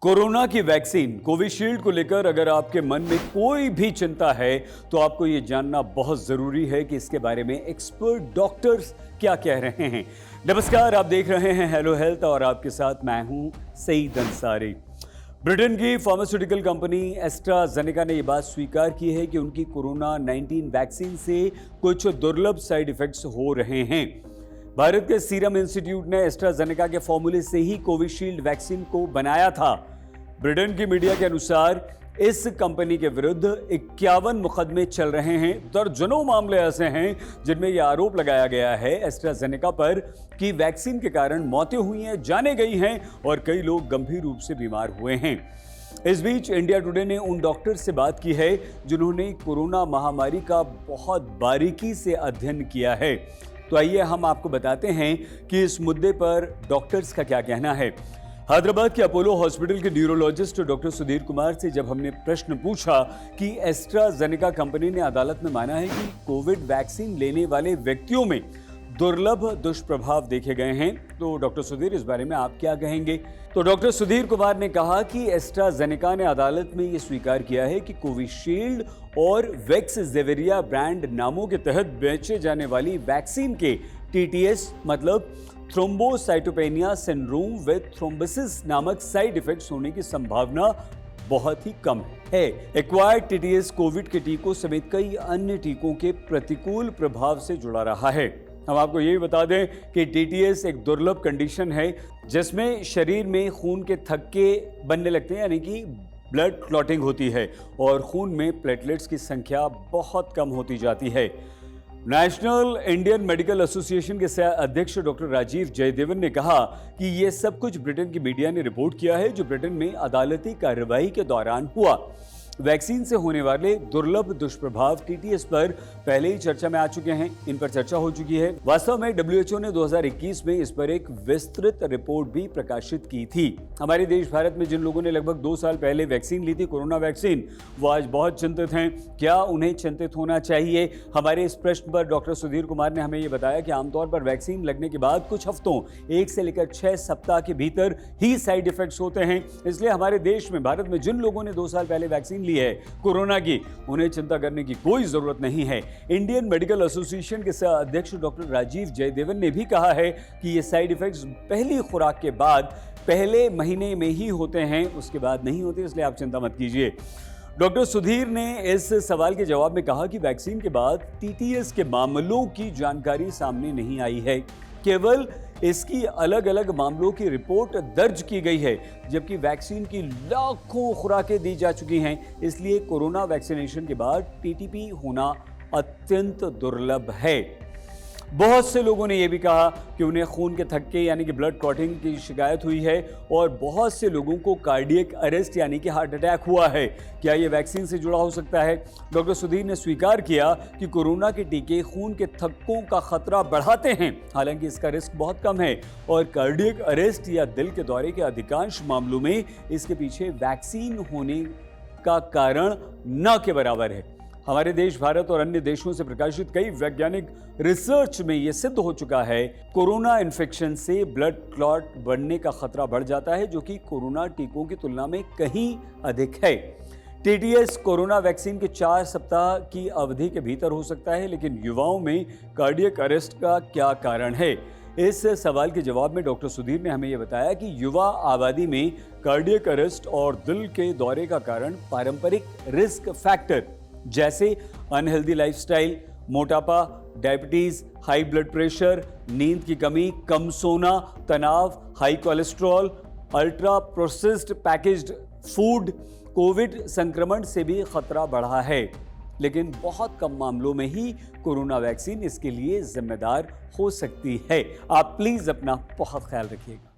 Corona की vaccine Covishield को लेकर अगर आपके मन में कोई भी चिंता है तो आपको ये जानना बहुत जरूरी है कि इसके बारे में एक्सपर्ट डॉक्टर्स क्या कह रहे हैं। नमस्कार, आप देख रहे हैं हेलो हेल्थ और आपके साथ मैं हूं सईद अंसारी। ब्रिटेन की फार्मास्यूटिकल कंपनी एस्ट्राजेनेका ने यह बात स्वीकार की है कि उनकी कोरोना 19 वैक्सीन से कुछ दुर्लभ साइड इफेक्ट्स हो रहे हैं। भारत के सीरम इंस्टीट्यूट ने एस्ट्राजेनेका के फॉर्मूले से ही कोविशील्ड वैक्सीन को बनाया था। ब्रिटेन की मीडिया के अनुसार इस कंपनी के विरुद्ध 51 मुकदमे चल रहे हैं। दर्जनों मामले ऐसे हैं जिनमें यह आरोप लगाया गया है एस्ट्राजेनेका पर कि वैक्सीन के कारण मौतें हुई हैं, जाने गई हैं और कई लोग गंभीर रूप से बीमार हुए हैं। इस बीच इंडिया टुडे ने उन डॉक्टर से बात की है जिन्होंने कोरोना महामारी का बहुत बारीकी से अध्ययन किया है। तो आइए हम आपको बताते हैं कि इस मुद्दे पर डॉक्टर्स का क्या कहना है। हैदराबाद के अपोलो हॉस्पिटल के न्यूरोलॉजिस्ट डॉक्टर सुधीर कुमार से जब हमने प्रश्न पूछा कि एस्ट्राजेनेका कंपनी ने अदालत में माना है कि कोविड वैक्सीन लेने वाले व्यक्तियों में दुर्लभ दुष्प्रभाव देखे गए हैं, तो डॉक्टर सुधीर इस बारे में आप क्या कहेंगे। तो डॉक्टर सुधीर कुमार ने कहा कि एस्ट्राजेनेका ने अदालत में ये स्वीकार किया है कि कोविशील्ड और वैक्सजेविरिया ब्रांड नामों के तहत बेचे जाने वाली वैक्सीन के टीटीएस मतलब थ्रोम्बोसाइटोपेनिया सिंड्रोम विद थ्रोम्बोसिस नामक साइड इफेक्ट्स होने की संभावना बहुत ही कम है। एक्वायर्ड टीटीएस कोविड के टीकों समेत कई अन्य टीकों के प्रतिकूल प्रभाव से जुड़ा रहा है। हम आपको ये भी बता दें कि टीटीएस एक दुर्लभ कंडीशन है जिसमें शरीर में खून के थक्के बनने लगते हैं, यानी कि ब्लड क्लॉटिंग होती है और खून में प्लेटलेट्स की संख्या बहुत कम होती जाती है। नेशनल इंडियन मेडिकल एसोसिएशन के अध्यक्ष डॉक्टर राजीव जयदेवन ने कहा कि यह सब कुछ ब्रिटेन की मीडिया ने रिपोर्ट किया है जो ब्रिटेन में अदालती कार्रवाई के दौरान हुआ। वैक्सीन से होने वाले दुर्लभ दुष्प्रभाव टीटीएस पर पहले ही चर्चा में आ चुके हैं, इन पर चर्चा हो चुकी है। वास्तव में डब्ल्यूएचओ ने 2021 में इस पर एक विस्तृत रिपोर्ट भी प्रकाशित की थी। हमारे देश भारत में जिन लोगों ने लगभग 2 साल पहले वैक्सीन ली थी, कोरोना वैक्सीन, वो आज बहुत चिंतित हैं। क्या उन्हें चिंतित होना चाहिए? हमारे इस प्रश्न पर डॉक्टर सुधीर कुमार ने हमें ये बताया कि आमतौर पर वैक्सीन लगने के बाद कुछ हफ्तों 1 से लेकर 6 सप्ताह के भीतर ही साइड इफेक्ट्स होते हैं। इसलिए हमारे देश में, भारत में जिन लोगों ने 2 साल पहले वैक्सीन ली है कोरोना की, उन्हें चिंता करने की कोई जरूरत नहीं है। इंडियन मेडिकल एसोसिएशन के अध्यक्ष डॉक्टर राजीव जयदेवन ने भी कहा है कि ये साइड इफेक्ट्स पहली खुराक के बाद पहले महीने में ही होते हैं, उसके बाद नहीं होते, इसलिए आप चिंता मत कीजिए। डॉक्टर सुधीर ने इस सवाल के जवाब में कहा कि वैक्सीन के बाद टीटीएस के मामलों की जानकारी सामने नहीं आई है, केवल इसकी अलग अलग मामलों की रिपोर्ट दर्ज की गई है, जबकि वैक्सीन की लाखों खुराकें दी जा चुकी हैं। इसलिए कोरोना वैक्सीनेशन के बाद टीटीपी होना अत्यंत दुर्लभ है। बहुत से लोगों ने यह भी कहा कि उन्हें खून के थक्के यानी कि ब्लड क्लॉटिंग की शिकायत हुई है और बहुत से लोगों को कार्डियक अरेस्ट यानी कि हार्ट अटैक हुआ है। क्या यह वैक्सीन से जुड़ा हो सकता है? डॉक्टर सुधीर ने स्वीकार किया कि कोरोना के टीके खून के थक्कों का खतरा बढ़ाते हैं, हालांकि इसका रिस्क बहुत कम है और कार्डियक अरेस्ट या दिल के दौरे के अधिकांश मामलों में इसके पीछे वैक्सीन होने का कारण न के बराबर है। हमारे देश भारत और अन्य देशों से प्रकाशित कई वैज्ञानिक रिसर्च में यह सिद्ध हो चुका है, कोरोना इन्फेक्शन से ब्लड क्लॉट बनने का खतरा बढ़ जाता है, जो कि कोरोना टीकों की तुलना में कहीं अधिक है। टीटीएस कोरोना वैक्सीन के 4 सप्ताह की अवधि के भीतर हो सकता है, लेकिन युवाओं में कार्डियक अरेस्ट का क्या कारण है? इस सवाल के जवाब में डॉक्टर सुधीर ने हमें यह बताया कि युवा आबादी में कार्डियक अरेस्ट और दिल के दौरे का कारण पारंपरिक रिस्क फैक्टर जैसे अनहेल्दी लाइफस्टाइल, मोटापा, डायबिटीज, हाई ब्लड प्रेशर, नींद की कमी, कम सोना, तनाव, high cholesterol, ultra processed packaged food, Covid संक्रमण से भी खतरा बढ़ा है। लेकिन बहुत कम मामलों में ही कोरोना वैक्सीन इसके लिए जिम्मेदार हो सकती है। आप प्लीज अपना बहुत ख्याल रखिएगा।